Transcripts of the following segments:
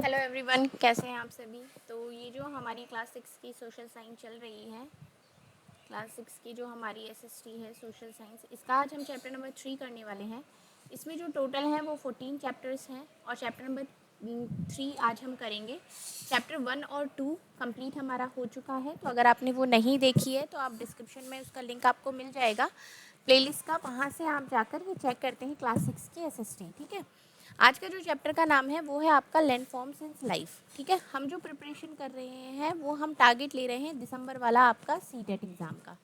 Hello everyone, कैसे हैं आप सभी। तो ये जो हमारी क्लास 6 की सोशल साइंस चल रही है, क्लास 6 की जो हमारी एसएसटी है सोशल साइंस, इसका आज हम चैप्टर नंबर 3 करने वाले हैं। इसमें जो टोटल है वो 14 चैप्टर्स हैं और चैप्टर नंबर 3 आज हम करेंगे। चैप्टर 1 और 2 कंप्लीट हमारा हो चुका है, तो अगर आपने वो नहीं देखी है तो आप डिस्क्रिप्शन में उसका लिंक आपको मिल जाएगा प्लेलिस्ट का, वहाँ से आप जाकर ये चेक करते हैं क्लास 6 की एसएसटी। ठीक है, आज का जो चैप्टर का नाम है वो है आपका लैंडफॉर्म्स इन लाइफ। ठीक है, हम जो प्रिपरेशन कर रहे हैं वो हम टारगेट ले रहे हैं दिसंबर वाला आपका सीटेट एग्ज़ाम का।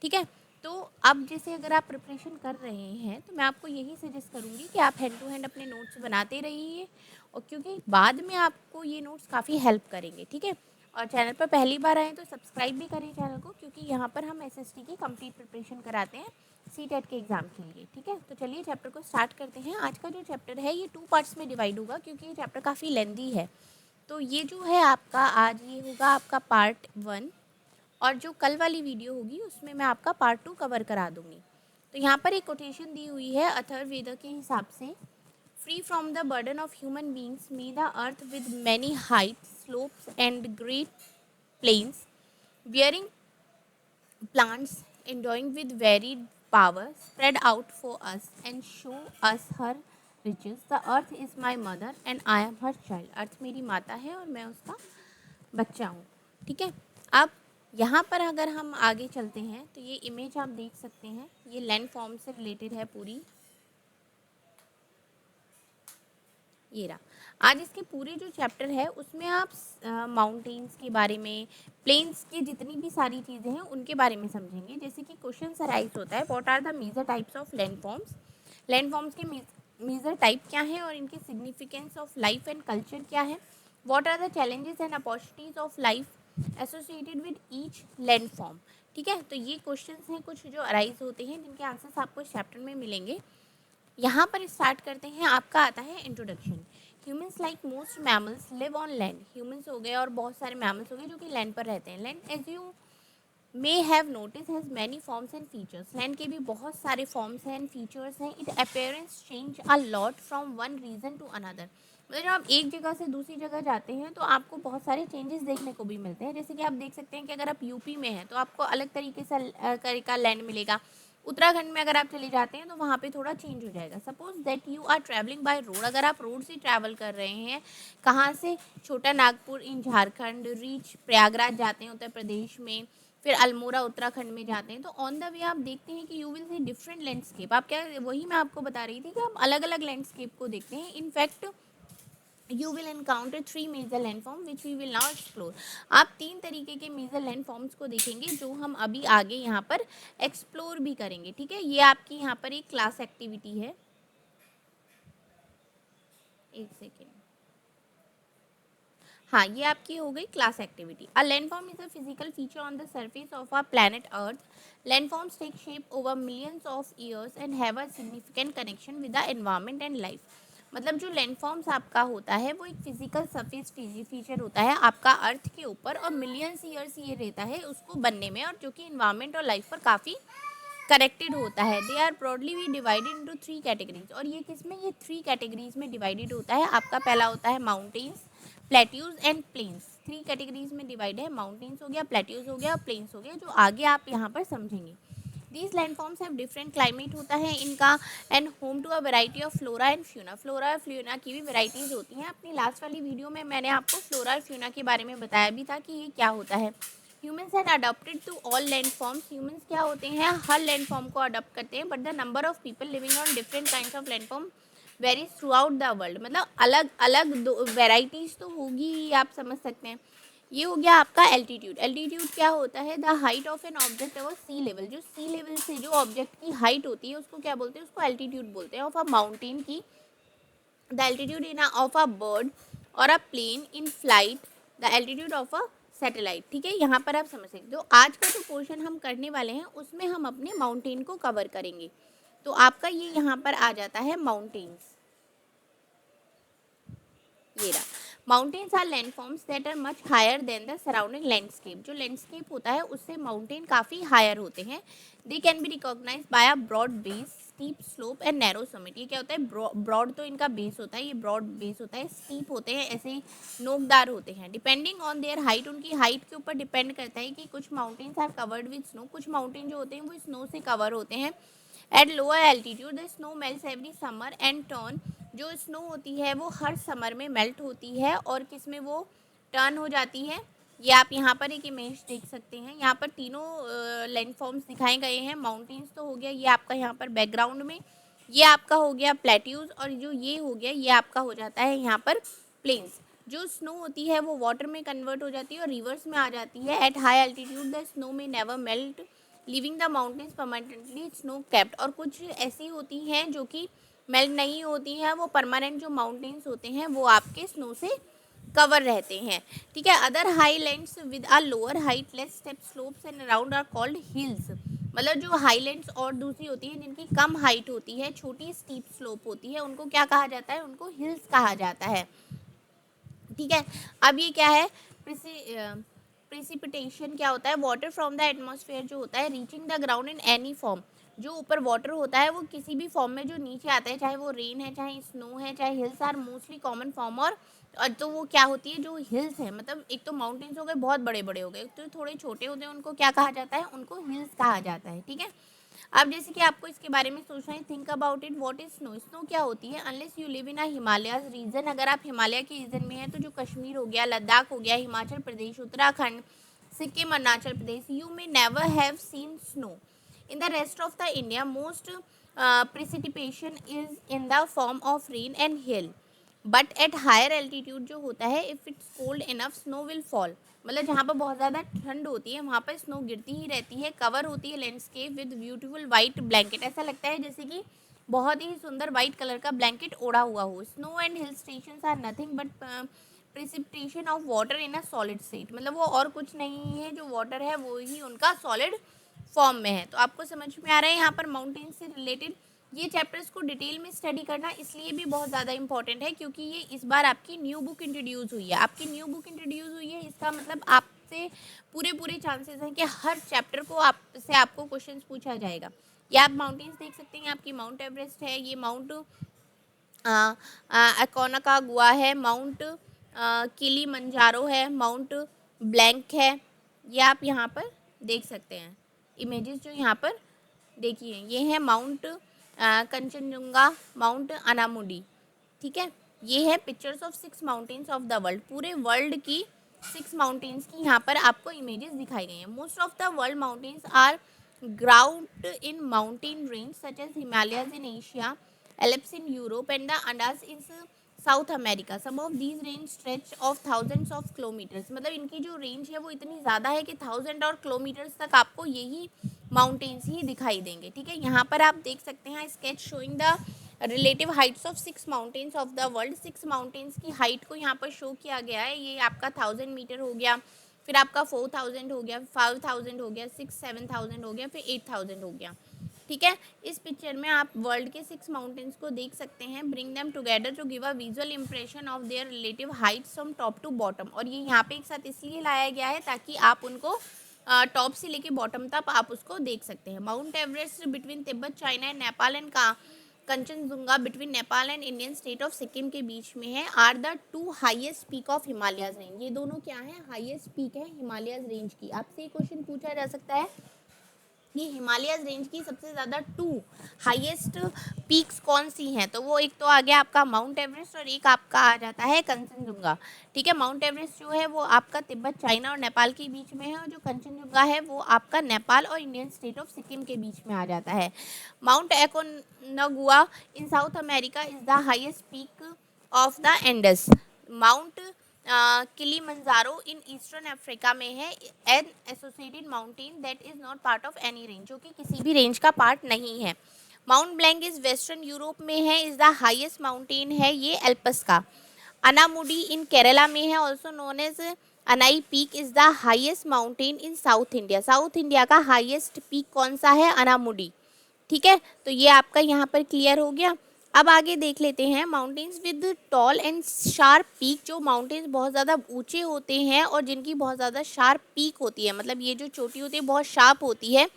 ठीक है, तो अब जैसे अगर आप प्रिपरेशन कर रहे हैं तो मैं आपको यही सजेस्ट करूँगी कि आप हैंड टू हैंड अपने नोट्स बनाते रहिए, और क्योंकि बाद में आपको ये नोट्स काफ़ी हेल्प करेंगे। ठीक है, और चैनल पर पहली बार आए तो सब्सक्राइब भी करें चैनल को, क्योंकि यहाँ पर हम एसएसटी की कंप्लीट प्रिपरेशन कराते हैं सीटेट के एग्ज़ाम के लिए। ठीक है, तो चलिए चैप्टर को स्टार्ट करते हैं। आज का जो चैप्टर है ये 2 पार्ट्स में डिवाइड होगा, क्योंकि ये चैप्टर काफ़ी लेंदी है। तो ये जो है आपका आज ये होगा आपका पार्ट 1, और जो कल वाली वीडियो होगी उसमें मैं आपका पार्ट 2 कवर करा दूँगी। तो यहाँ पर एक कोटेशन दी हुई है अथर्ववेद के हिसाब से, free from the burden of human beings may the earth with many heights, slopes and great plains, bearing plants endowing with varied power, spread out for us and show us her riches. The earth is my mother and I am her child. अर्थ मेरी माता है और मैं उसका बच्चा हूँ। ठीक है, अब यहाँ पर अगर हम आगे चलते हैं तो ये इमेज आप देख सकते हैं, ये लैंड फॉर्म से रिलेटेड है पूरी। ये रहा, आज इसके पूरे जो चैप्टर है उसमें आप माउंटेन्स के बारे में, प्लेन्स की जितनी भी सारी चीज़ें हैं उनके बारे में समझेंगे। जैसे कि क्वेश्चन अराइज होता है, what are the major types of landforms, landforms के मेजर टाइप क्या हैं और इनकी significance of life and culture क्या है, what are the challenges and opportunities of life associated with each landform. ठीक है, तो ये क्वेश्चंस हैं कुछ जो अराइज होते हैं, जिनके आंसर्स आपको इस चैप्टर में मिलेंगे। यहाँ पर स्टार्ट करते हैं, आपका आता है introduction. Humans like most mammals live on land, humans हो गए और बहुत सारे मैमल्स हो गए जो कि लैंड पर रहते हैं। Land as you may have notice has many forms and features, land के भी बहुत सारे फॉर्म्स हैं एंड फीचर्स हैं। It appearance change a lot from one region to another, मतलब जब आप एक जगह से दूसरी जगह जाते हैं तो आपको बहुत सारे चेंजेस देखने को भी मिलते हैं। जैसे कि आप देख सकते हैं कि अगर आप यूपी में हैं तो आपको अलग तरीके से का लैंड मिलेगा, उत्तराखंड में अगर आप चले जाते हैं तो वहाँ पे थोड़ा चेंज हो जाएगा। Suppose that you are travelling by road, अगर आप रोड से ट्रैवल कर रहे हैं, कहाँ से, छोटा नागपुर इन झारखंड, रीच प्रयागराज जाते हैं उत्तर प्रदेश में, फिर अल्मोड़ा उत्तराखंड में जाते हैं, तो ऑन द वे आप देखते हैं कि you will see different landscape. आप क्या, वही मैं आपको बता रही थी कि आप अलग अलग लैंडस्केप को देखते हैं। In fact you will encounter 3 major landforms which we will now explore. आप 3 तरीके के मेजर लैंडफॉर्म्स को देखेंगे जो हम अभी आगे यहाँ पर एक्सप्लोर भी करेंगे। ठीक है, ये आपकी यहाँ पर एक क्लास एक्टिविटी है। एक सेकेंड, हाँ ये आपकी हो गई class activity. A landform is a physical feature on the surface of a planet earth. Landforms take shape over millions of years and have a significant connection with the environment and life. मतलब जो landforms आपका होता है वो एक physical surface feature होता है आपका अर्थ के ऊपर, और मिलियंस ईयर्स ये रहता है उसको बनने में, और जो कि एनवायरनमेंट और लाइफ पर काफ़ी करेक्टेड होता है। They are broadly we divided into 3 categories, और ये किस में, ये 3 कैटेगरीज में डिवाइडेड होता है। आपका पहला होता है mountains, plateaus and plains. 3 categories में डिवाइड है, माउंटेन्स हो गया, प्लेट्यूज हो गया और प्लेन्स हो गया, जो आगे आप यहाँ पर समझेंगे। These landforms have different climate होता है इनका, and home to a variety of flora and fauna. Flora और फ्यूना की भी वैरायटीज़ होती हैं। अपनी लास्ट वाली वीडियो में मैंने आपको फ्लोरा और फ्यूना के बारे में बताया भी था कि ये क्या होता है। Humans had adopted to all landforms, humans क्या होते हैं, हर लैंडफॉर्म को अडॉप्ट करते हैं, but the number of people living on different kinds of landform varies throughout the world. मतलब अलग अलग वेराइटीज़ तो होगी ही, आप समझ सकते हैं। ये हो गया आपका एल्टीट्यूड। एल्टीट्यूड क्या होता है, the height of an object over sea level. जो सी लेवल से जो ऑब्जेक्ट की हाइट होती है उसको क्या बोलते हैं, उसको एल्टीट्यूड बोलते हैं। ऑफ अ माउंटेन की, the altitude in of a bird और a plane in flight, the altitude of a satellite. ठीक है, यहाँ पर आप समझ सकते हो। आज का जो पोर्शन हम करने वाले हैं उसमें हम अपने माउंटेन को कवर करेंगे। तो आपका ये यहाँ पर आ जाता है माउंटेन्स। ये रहा, mountains are landforms that are much higher than the surrounding landscape. जो लैंडस्केप होता है उससे माउंटेन काफ़ी हायर होते हैं। They can be recognise by a broad base steep slope and narrow summit. ये क्या होता है, ब्रॉड तो इनका बेस होता है, ये ब्रॉड बेस होता है, स्टीप होते हैं, ऐसे ही नोकदार होते हैं। डिपेंडिंग ऑन देयर हाइट, उनकी हाइट के ऊपर डिपेंड करता है कि कुछ mountains are covered with snow, कुछ माउंटेन जो होते हैं वो स्नो से कवर होते हैं। At lower altitude the snow melts every summer and turn, जो स्नो होती है वो हर समर में मेल्ट होती है और किस में वो टर्न हो जाती है। ये आप यहाँ पर एक इमेज देख सकते हैं, यहाँ पर तीनों लैंडफॉर्म्स दिखाए गए हैं। माउंटेन्स तो हो गया ये आपका यहाँ पर बैकग्राउंड में, ये आपका हो गया प्लेट्यूज, और जो ये हो गया ये आपका हो जाता है यहाँ पर प्लेन्स। जो स्नो होती है वो वाटर में कन्वर्ट हो जाती है और रिवर्स में आ जाती है। At high altitude the snow में never melt living the mountains permanently snow capped, और कुछ ऐसी होती हैं जो कि मेल्ट नहीं होती हैं, वो परमानेंट जो माउंटेन्स होते हैं वो आपके स्नो से कवर रहते हैं। ठीक है, other highlands with a lower height less steep slopes and around are called hills, मतलब जो हाईलैंड्स और दूसरी होती है जिनकी कम हाइट होती है, छोटी स्टीप स्लोप होती है, उनको क्या कहा जाता है, उनको हिल्स कहा जाता है। ठीक है, अब ये क्या है, प्रेसिपिटेशन क्या होता है, वाटर फ्रॉम द एटमॉस्फेयर जो होता है reaching the ground in any form, जो ऊपर वाटर होता है वो किसी भी फॉर्म में जो नीचे आता है, चाहे वो रेन है, चाहे स्नो है, चाहे hills are mostly common form. और तो वो क्या होती है, जो हिल्स है, मतलब एक तो माउंटेन्स हो गए बहुत बड़े बड़े हो गए, तो थोड़े छोटे होते हैं उनको क्या कहा जाता है, उनको हिल्स कहा जाता है। ठीक है, अब जैसे कि आपको इसके बारे में सोचना है, think about it, what is snow, snow क्या होती है। Unless you live in a Himalayas region, अगर आप हिमालय के रीजन में हैं तो जो कश्मीर हो गया, लद्दाख हो गया, Himachal Pradesh, Uttarakhand, Sikkim, Arunachal Pradesh, you may never have seen snow. In the rest of the India most precipitation is in the form of rain and hill, but at higher altitude जो होता है if it's cold enough snow will fall, मतलब जहाँ पर बहुत ज़्यादा ठंड होती है वहाँ पर स्नो गिरती ही रहती है। कवर होती है landscape with beautiful white blanket, ऐसा लगता है जैसे कि बहुत ही सुंदर वाइट कलर का ब्लैंकेट ओढ़ा हुआ हो। Snow and hill station are nothing but precipitation of water in a solid state, मतलब वो और कुछ नहीं है, जो वाटर है वो ही उनका सॉलिड फॉर्म में है। तो आपको समझ में आ रहा है यहाँ पर माउंटेन से रिलेटेड ये चैप्टर्स को डिटेल में स्टडी करना इसलिए भी बहुत ज़्यादा इंपॉर्टेंट है क्योंकि ये इस बार आपकी न्यू बुक इंट्रोड्यूस हुई है। आपकी न्यू बुक इंट्रोड्यूस हुई है, इसका मतलब आपसे पूरे चांसेस हैं कि हर चैप्टर को आपसे आपको क्वेश्चंस पूछा जाएगा। ये आप माउंटेन्स देख सकते हैं, आपकी माउंट एवरेस्ट है, ये माउंट अकोनाकागुआ है, माउंट किलीमंजारो है, माउंट ब्लैंक है, ये आप यहाँ पर देख सकते हैं। इमेजेस जो यहाँ पर देखिए ये है माउंट कंचनजुंगा, माउंट अनामुडी। ठीक है, ये है pictures of 6 mountains of the world, पूरे वर्ल्ड की 6 माउंटेन्स की यहाँ पर आपको इमेजेस दिखाई गई हैं। Most of the world mountains are ground in mountain range such as Himalayas in Asia, Alps in Europe and the Andes in South America. Some of these range stretch of thousands of kilometers. मतलब इनकी जो range है वो इतनी ज़्यादा है कि 1000 और किलोमीटर्स तक आपको यही माउंटेन्स ही दिखाई देंगे। ठीक है, यहाँ पर आप देख सकते हैं sketch showing the relative Heights of 6 mountains of the world. 6 mountains की हाइट को यहाँ पर शो किया गया है। ये आपका 1000 मीटर हो गया, फिर आपका 4000 हो गया, 5000 हो गया, 6-7000 हो गया, फिर 8000 हो गया। ठीक है, इस पिक्चर में आप वर्ल्ड के 6 माउंटेन्स को देख सकते हैं। Bring them together to give a visual impression of their relative heights from top to bottom, और ये यहाँ पे एक साथ इसलिए लाया गया है ताकि आप उनको टॉप से लेके बॉटम तक आप उसको देख सकते हैं। Mount Everest between Tibet China and Nepal and Kanchenjunga between Nepal and Indian state of Sikkim के बीच में है। Are the 2 highest peak of Himalayas range, ये दोनों क्या है, हाईएस्ट पीक है हिमालयाज रेंज की। आपसे क्वेश्चन पूछा जा सकता है ये हिमालयस रेंज की सबसे ज़्यादा 2 हाईएस्ट पीक्स कौन सी हैं, तो वो एक तो आ गया आपका माउंट एवरेस्ट और एक आपका आ जाता है कंचनजुंगा। ठीक है, माउंट एवरेस्ट जो है वो आपका तिब्बत चाइना और नेपाल के बीच में है, और जो कंचनजुंगा है वो आपका नेपाल और इंडियन स्टेट ऑफ सिक्किम के बीच में आ जाता है। Mount Aconcagua in South America is the highest peak of the Andes. Mount Kilimanjaro in eastern Africa में है, an associated mountain that is not part of any range, जो कि किसी भी रेंज का पार्ट नहीं है। Mount Blanc is western Europe में है, इज द हाईएस्ट माउंटेन है ये एल्पस का। अनामुडी इन केरला में है, also known as Anai peak, is the highest mountain in South India. South India का हाईएस्ट पीक कौन सा है, अनामुडी। ठीक है, तो ये आपका यहाँ पर क्लियर हो गया। अब आगे देख लेते हैं mountains with tall and sharp peak, जो माउंटेन्स बहुत ज़्यादा ऊंचे होते हैं और जिनकी बहुत ज़्यादा शार्प पीक होती है, मतलब ये जो चोटी होती है बहुत शार्प होती है,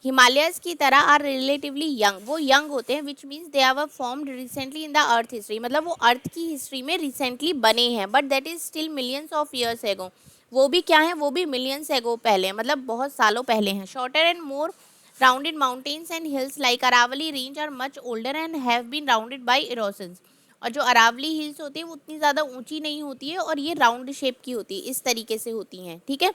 हिमालयस की तरह आर रिलेटिवली यंग, वो यंग होते हैं, which means they are formed recently in the earth history, मतलब वो अर्थ की हिस्ट्री में रिसेंटली बने हैं, but that is still millions of years ago, वो भी क्या है, वो भी मिलियंस एगो पहले, मतलब बहुत सालों पहले हैं। Shorter and more rounded mountains and hills like Aravalli range are much older and have been rounded by erosion, और जो अरावली हिल्स होती है वो उतनी ज़्यादा ऊंची नहीं होती है और ये राउंड शेप की होती है, इस तरीके से होती हैं, ठीक है।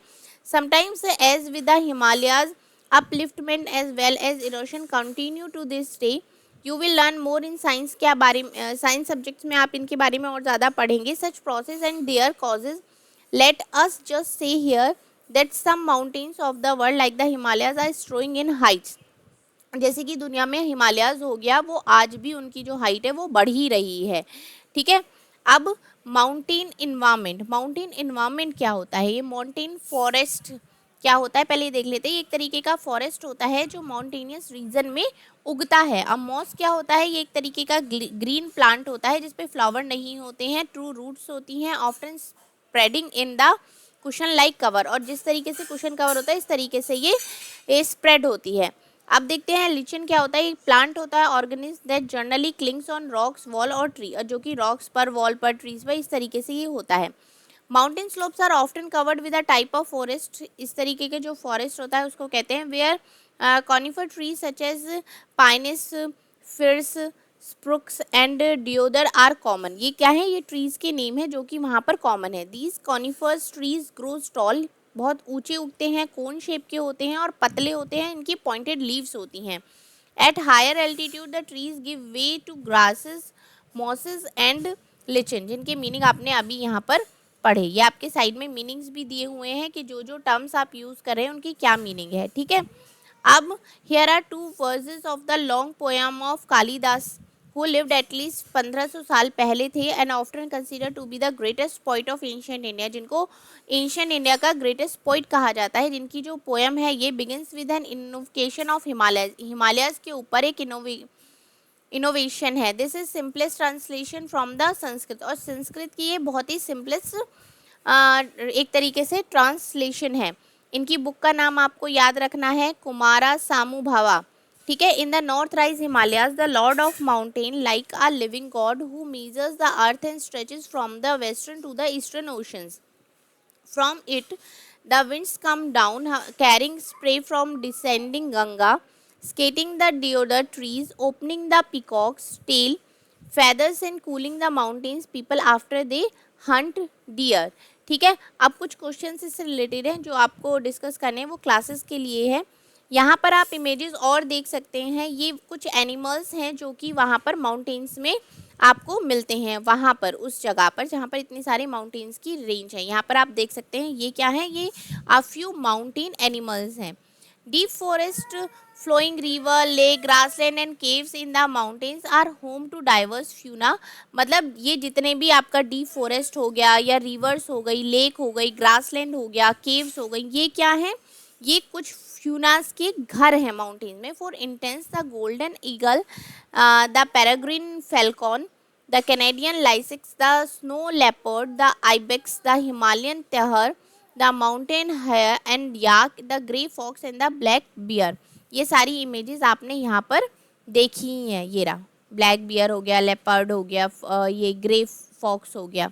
Sometimes as with the Himalayas upliftment as well as erosion continue to this day, you will learn more in science, क्या बारे में साइंस सब्जेक्ट्स में आप इनके बारे में और ज़्यादा पढ़ेंगे। Such process and their causes, let us just say here that some mountains of the world like the Himalayas are growing in heights, जैसे कि दुनिया में हिमालयाज हो गया, वो आज भी उनकी जो हाइट है वो बढ़ ही रही है, ठीक है। अब माउंटेन इन्वायरमेंट, माउंटेन इन्वायरमेंट क्या होता है, ये माउंटेन फॉरेस्ट क्या होता है पहले ये देख लेते हैं। ये एक तरीके का फॉरेस्ट होता है जो माउंटेनियस रीजन में उगता है। अब मॉस क्या होता है, ये एक तरीके का ग्रीन प्लांट होता है जिसपे फ्लावर नहीं होते हैं, ट्रू रूट्स होती हैं, often spreading in the cushion like cover, और जिस तरीके से कुशन कवर होता है इस तरीके से ये स्प्रेड होती है। अब देखते हैं लिचन क्या होता है, एक प्लांट होता है organism that generally clings on rocks wall और ट्री, और जो कि रॉक्स पर, वॉल पर, ट्रीज पर, इस तरीके से ये होता है। Mountain slopes are often covered with a type of forest, इस तरीके के जो फॉरेस्ट होता है उसको कहते हैं। Where conifer trees such as pines, firs, spruces and deodar are common, ये क्या है, ये ट्रीज के नेम है जो कि वहाँ पर कॉमन है। These conifers trees grows tall, बहुत ऊंचे उगते हैं, कोन शेप के होते हैं और पतले होते हैं, इनकी पॉइंटेड लीव्स होती हैं। At higher altitude the trees give way to grasses, mosses and lichen, जिनके मीनिंग आपने अभी यहाँ पर पढ़े। ये आपके साइड में मीनिंग्स भी दिए हुए हैं कि जो जो टर्म्स आप यूज़ कर रहे हैं उनकी क्या मीनिंग है, ठीक है। अब here are two verses of the long poem of Kalidas who lived at least 1500 साल पहले थे and often considered to be the greatest poet of ancient India, जिनको एंशियंट इंडिया का ग्रेटेस्ट पोइट कहा जाता है, जिनकी जो पोएम है ये begins with N innovation of Himalayas, Himalayas के ऊपर एक इनोवेशन है। This is simplest translation from the Sanskrit, और संस्कृत की ये बहुत ही सिंपलेस्ट एक तरीके से ट्रांसलेशन है। इनकी बुक का नाम आपको याद रखना है, कुमारा सामुभावा, ठीक है। In the north rise Himalayas the lord of mountain like a living god who measures the earth and stretches from the western to the eastern oceans, from it the winds come down carrying spray from descending Ganga, skating the deodar trees, opening the peacock's tail feathers and cooling the mountains people after they hunt deer, ठीक है। अब कुछ questions इससे related हैं जो आपको discuss करने हैं, वो क्लासेस के लिए है। यहाँ पर आप इमेजेस और देख सकते हैं, ये कुछ एनिमल्स हैं जो कि वहाँ पर माउंटेन्स में आपको मिलते हैं, वहाँ पर उस जगह पर जहाँ पर इतनी सारी माउंटेन्स की रेंज है। यहाँ पर आप देख सकते हैं ये क्या है, ये आ फ्यू माउंटेन एनिमल्स हैं। Deep forest, flowing river, lake, grassland and caves in the mountains are home to diverse fauna, मतलब ये जितने भी आपका डीप फॉरेस्ट हो गया या रिवर्स हो गई, लेक हो गई, ग्रासलैंड हो गया, केव्स हो गई, ये क्या है, ये कुछ फ्यूनास के घर हैं माउंटेन में। For instance the golden eagle, the peregrine falcon, the Canadian lynx, the snow leopard, the ibex, the Himalayan tahr, the mountain hare and yak, the grey fox and the black bear, ये सारी images आपने यहाँ पर देखी ही हैं। ये रहा black bear हो गया, लेपर्ड हो गया, ये ग्रे फॉक्स हो गया,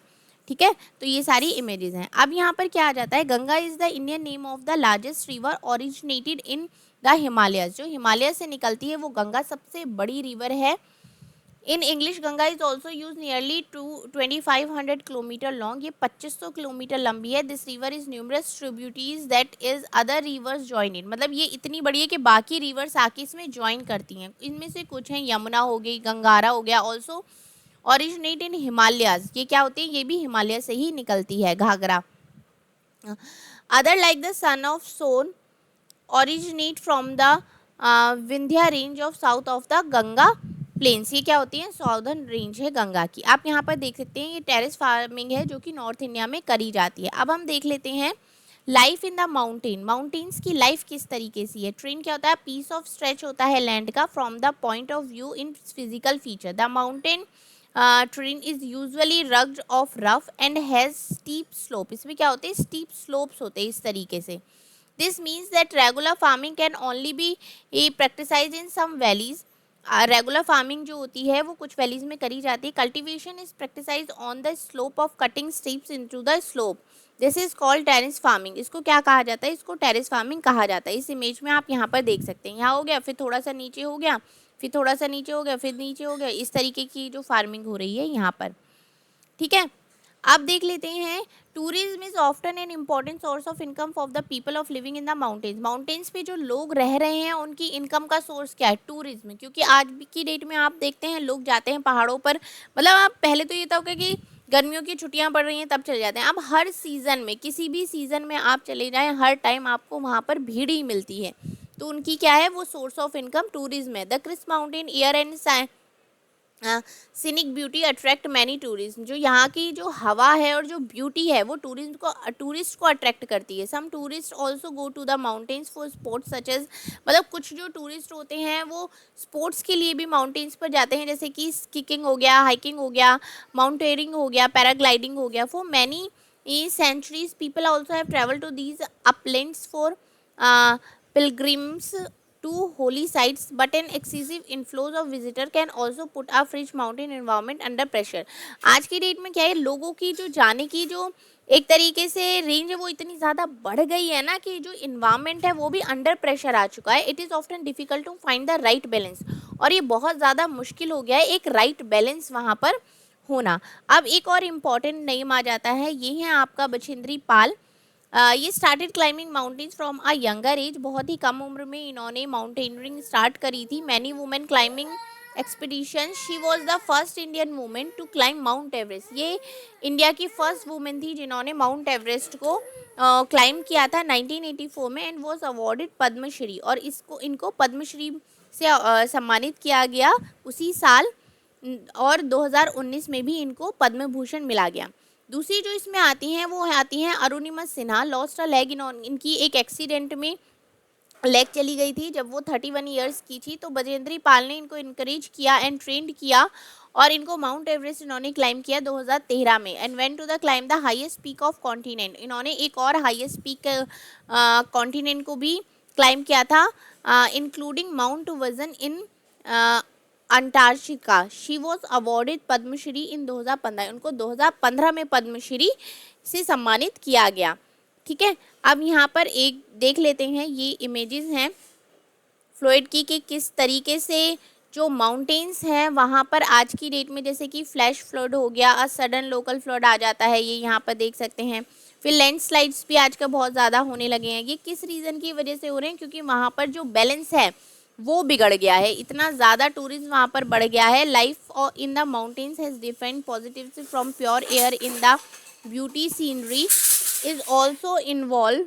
ठीक है। तो ये सारी इमेजेस हैं। अब यहाँ पर क्या आ जाता है, Ganga is the Indian name of the largest river originated in the Himalayas, जो हिमालय से निकलती है वो गंगा सबसे बड़ी रिवर है। In English Ganga is also use nearly 2500 kilometre long, ये 2500 किलोमीटर लंबी है। This river is numerous tributaries that is other rivers join in, मतलब ये इतनी बड़ी है कि बाकी रिवर्स आके इसमें ज्वाइन करती हैं। इनमें से कुछ हैं, यमुना हो गई, गंगारा हो गया, ऑल्सो ओरिजिनेट इन हिमालयाज, ये क्या होती है, ये भी हिमालय से ही निकलती है, Ghaghara. Other like the Son of Son originate from the Vindhya range of south of the Ganga plains, ये क्या होती है, साउदर्न रेंज है गंगा की। आप यहाँ पर देख सकते हैं ये टेरेस फार्मिंग है जो कि नॉर्थ इंडिया में करी जाती है। अब हम देख लेते हैं life in the mountain, mountains की लाइफ किस तरीके से है। ट्रेन क्या होता है, पीस ऑफ स्ट्रेच होता है लैंड का from the point of view in physical feature. The mountain train is usually rugged of rough and has steep slope, इसमें क्या होते हैं, स्टीप स्लोप्स होते हैं इस तरीके से। This means that regular farming can only be practise in some valleys. Regular farming जो होती है वो कुछ वैलीज में करी जाती है। Cultivation is practise on the slope of cutting strips into the slope, this is called terrace farming. इसको क्या कहा जाता है? इसको टेरेस फार्मिंग कहा जाता है। इस इमेज में आप यहाँ पर देख सकते हैं, यहाँ हो गया, फिर थोड़ा सा नीचे हो गया, फिर थोड़ा सा नीचे हो गया, फिर नीचे हो गया, इस तरीके की जो फार्मिंग हो रही है यहाँ पर, ठीक है। अब देख लेते हैं, tourism is often an important source of income for the people of living in the mountains. Mountains पे जो लोग रह रहे हैं उनकी इनकम का सोर्स क्या है? टूरिज्म। क्योंकि आज की डेट में आप देखते हैं लोग जाते हैं पहाड़ों पर, मतलब आप पहले तो ये था कि गर्मियों की छुट्टियां पड़ रही हैं तब चले जाते हैं, अब हर सीज़न में, किसी भी सीज़न में आप चले जाएं, हर टाइम आपको वहाँ पर भीड़ ही मिलती है। तो उनकी क्या है? वो सोर्स ऑफ इनकम टूरिज्म है। The crisp mountain air and scenic beauty attract many tourism. जो यहाँ की जो हवा है और जो ब्यूटी है वो टूरिस्ट को अट्रैक्ट करती है। Some tourist also go to the mountains for sports such as, मतलब कुछ जो टूरिस्ट होते हैं वो स्पोर्ट्स के लिए भी माउंटेन्स पर जाते हैं, जैसे कि स्कीइंग हो गया, हाइकिंग हो गया, माउंटेनियरिंग हो गया, पैराग्लाइडिंग हो गया। For many centuries people also have traveled to these uplands for pilgrims to holy sites, but an excessive inflows of visitor can also put a rich mountain environment under pressure। आज की date में क्या है, लोगों की जो जाने की जो एक तरीके से रेंज है वो इतनी ज़्यादा बढ़ गई है ना कि जो इन्वायरमेंट है वो भी अंडर प्रेशर आ चुका है। It is often difficult to find the right balance, और ये बहुत ज़्यादा मुश्किल हो गया है एक राइट बैलेंस वहाँ पर होना। अब एक और इम्पॉर्टेंट नेम आ जाता है, ये है आपका बछेंद्री पाल। ये started climbing mountains from a younger age, बहुत ही कम उम्र में इन्होंने माउंटेनियरिंग स्टार्ट करी थी। Many women climbing expedition, she was the first Indian women to climb Mount Everest. ये इंडिया की फर्स्ट वुमेन थी जिन्होंने माउंट एवरेस्ट को क्लाइंब किया था 1984 में, एंड वॉज अवॉर्डेड पद्मश्री, और इनको पद्मश्री से सम्मानित किया गया उसी साल, और 2019 में भी इनको पद्म भूषण मिला गया। दूसरी जो इसमें आती हैं वो आती हैं Arunima Sinha. Lost a leg, इनकी एक एक्सीडेंट में लेग चली गई थी जब वो 31 ईयर्स की थी। तो बजेंद्री पाल ने इनको इनकरेज किया एंड ट्रेंड किया, और इनको माउंट एवरेस्ट इन्होंने क्लाइंब किया 2013 में, and went to the climb the highest peak of continent. इन्होंने एक और हाईएस्ट पीक कॉन्टिनेंट को भी क्लाइंब किया था, including Mount Vinson in Antarctica. She was awarded Padma Shri in 2015, उनको 2015 में पद्मश्री से सम्मानित किया गया, ठीक है। अब यहाँ पर एक देख लेते हैं, ये इमेजेस हैं फ्लोइड की कि किस तरीके से जो माउंटेन्स हैं वहाँ पर आज की डेट में, जैसे कि फ्लैश फ्लड हो गया, सडन लोकल फ्लड आ जाता है, ये यहाँ पर देख सकते हैं। फिर लैंडस्लाइड्स भी आजकल बहुत ज़्यादा होने लगे हैं। ये किस रीज़न की वजह से हो रहे हैं? क्योंकि वहाँ पर जो बैलेंस है वो बिगड़ गया है, इतना ज़्यादा टूरिज्म वहाँ पर बढ़ गया है। Life in the mountains has different positives from pure air in the beauty scenery is also involve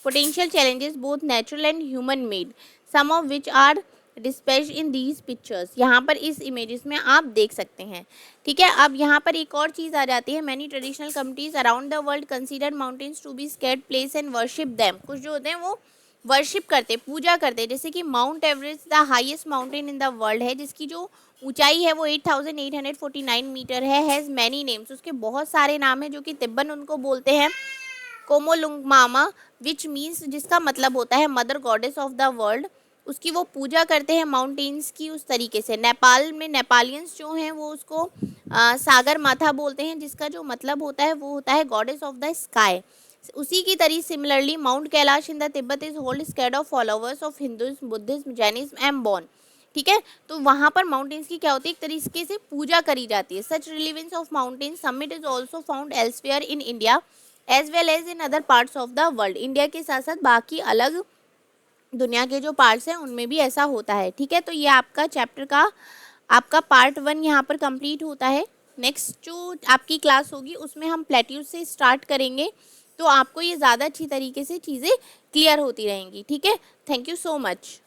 potential challenges both natural and human made, some of which are dispatched in these pictures। यहाँ पर इस images में आप देख सकते हैं, ठीक है। अब यहाँ पर एक और चीज़ आ जाती है, many traditional communities around the world consider mountains to be sacred place and worship them. कुछ जो होते हैं वो वर्शिप करते, पूजा करते, जैसे कि mount Everest the highest mountain in the world है, जिसकी जो ऊंचाई है वो 8849 मीटर है, हैज़ मैनी नेम्स, उसके बहुत सारे नाम हैं जो कि तिब्बन उनको बोलते हैं कोमोलुंगमामा, विच मीन्स, जिसका मतलब होता है mother goddess of the world. उसकी वो पूजा करते हैं माउंटेन्स की उस तरीके से। नेपाल में नेपालियंस जो हैं वो उसको सागर माथा बोलते हैं, जिसका जो मतलब होता है वो होता है गॉडेस ऑफ द स्काई। उसी की तरह similarly Mount Kailash in the Tibet is hold sacred of followers of Hinduism, Buddhism, Jainism and Bon, ठीक है। तो वहाँ पर माउंटेन्स की क्या होती है, एक तरीके से पूजा करी जाती है। Such relevance of mountain summit is also found elsewhere in India as well as in other parts of the world. India के साथ साथ बाकी अलग दुनिया के जो पार्ट्स हैं उनमें भी ऐसा होता है, ठीक है। तो ये आपका चैप्टर का आपका पार्ट 1 यहाँ पर कंप्लीट होता है। नेक्स्ट जो आपकी क्लास होगी उसमें हम प्लेट्यूज से स्टार्ट करेंगे, तो आपको ये ज़्यादा अच्छी तरीके से चीज़ें क्लियर होती रहेंगी, ठीक है। Thank you so much.